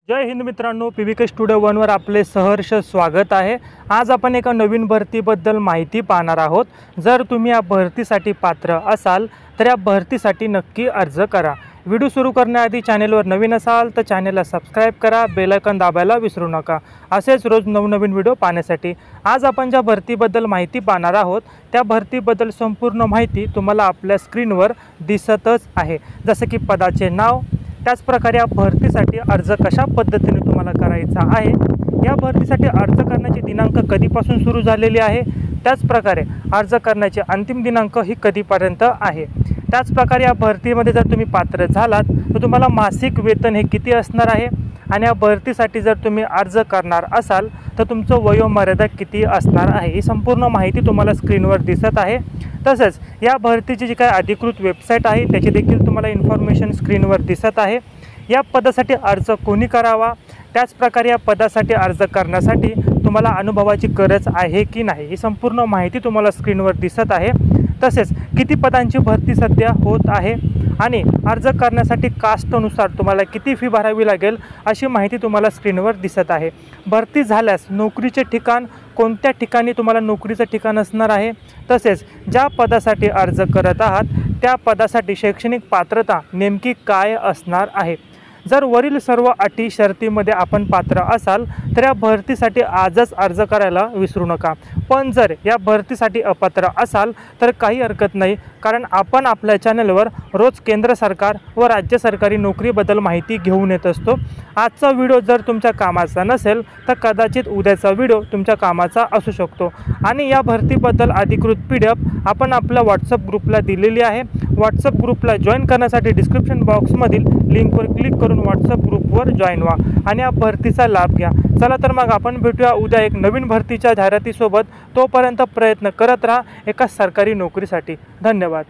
जय हिंद मित्रांनो, PVK studio 1 वर आपले सहर्ष स्वागत आहे। आज आपण एका नवीन भरतीबद्दल माहिती पाहणार आहोत। जर तुम्ही या भरतीसाठी पात्र असाल तर या भरतीसाठी नक्की अर्ज करा। व्हिडिओ सुरू करण्याआधी चॅनलवर नवीन असाल तर चॅनलला सबस्क्राइब करा, बेल आयकॉन दाबायला विसरू नका। असेच रोज नवनवीन व्हिडिओ पाहण्यासाठी आज आपण ज्या भरतीबद्दल माहिती पाहणार आहोत त्या भरतीबद्दल संपूर्ण माहिती तुम्हाला आपल्या स्क्रीनवर दिसतच आहे। जसे की पदाचे नाव, त्याच प्रकारे या भरतीसाठी अर्ज कशा पद्धतीने तुम्हाला करायचा आहे, या भरतीसाठी अर्ज करण्याची दिनांक कधीपासून सुरू झालेली आहे, त्याच प्रकारे अर्ज करण्याची अंतिम दिनांक ही कधीपर्यंत आहे। त्याच प्रकारे या भरतीमध्ये जर तुम्ही पात्र झालात तर तुम्हाला मासिक वेतन हे किती असणार आहे आणि या भरतीसाठी जर तुम्ही अर्ज करणार असाल तर तुमचं वयोमर्यादा किती असणार आहे, ही संपूर्ण माहिती तुम्हाला स्क्रीनवर दिसत आहे। तसेच या भरतीची जी काही अधिकृत वेबसाईट आहे त्याची देखील तुम्हाला इन्फॉर्मेशन स्क्रीनवर दिसत आहे। या पदासाठी अर्ज कोणी करावा, त्याच प्रकारे या पदासाठी अर्ज करण्यासाठी तुम्हाला अनुभवाची गरज आहे की नाही, ही संपूर्ण माहिती तुम्हाला स्क्रीनवर दिसत आहे। तसेच किती पदांची भरती सध्या होत आहे आणि अर्ज करण्यासाठी कास्टनुसार तुम्हाला किती फी भरावी लागेल अशी माहिती तुम्हाला स्क्रीनवर दिसत आहे। भरती झाल्यास नोकरीचे ठिकाण, कोणत्या ठिकाणी तुम्हाला नोकरीचं ठिकाण असणार आहे, तसेच ज्या पदासाठी अर्ज करत आहात त्या पदासाठी शैक्षणिक पात्रता नेमकी काय असणार आहे। जर वरील सर्व अटी शर्तीमध्ये आपण पात्र असाल तर या भरतीसाठी आजच अर्ज करायला विसरू नका। पण जर या भरतीसाठी अपात्र असाल तर काही हरकत नाही, कारण आपण आपल्या चॅनलवर रोज केंद्र सरकार व राज्य सरकारी नोकरीबद्दल माहिती घेऊन येत असतो। आजचा व्हिडिओ जर तुमच्या कामाचा नसेल तर कदाचित उद्याचा व्हिडिओ तुमच्या कामाचा असू शकतो। आणि या भरतीबद्दल अधिकृत PDF आपण आपल्या व्हॉट्सअप ग्रुपला दिलेली आहे। व्हॉट्सअप ग्रुपला जॉईन करण्यासाठी डिस्क्रिप्शन बॉक्समधील लिंकवर क्लिक करून व्हॉट्सअप ग्रुपवर जॉईन व्हा आणि या भरतीचा लाभ घ्या। चला तर मग आपण भेटूया उद्या एक नवीन भरतीच्या जाहिरातीसोबत। तोपर्यंत प्रयत्न करत राहा एका सरकारी नोकरीसाठी। धन्यवाद।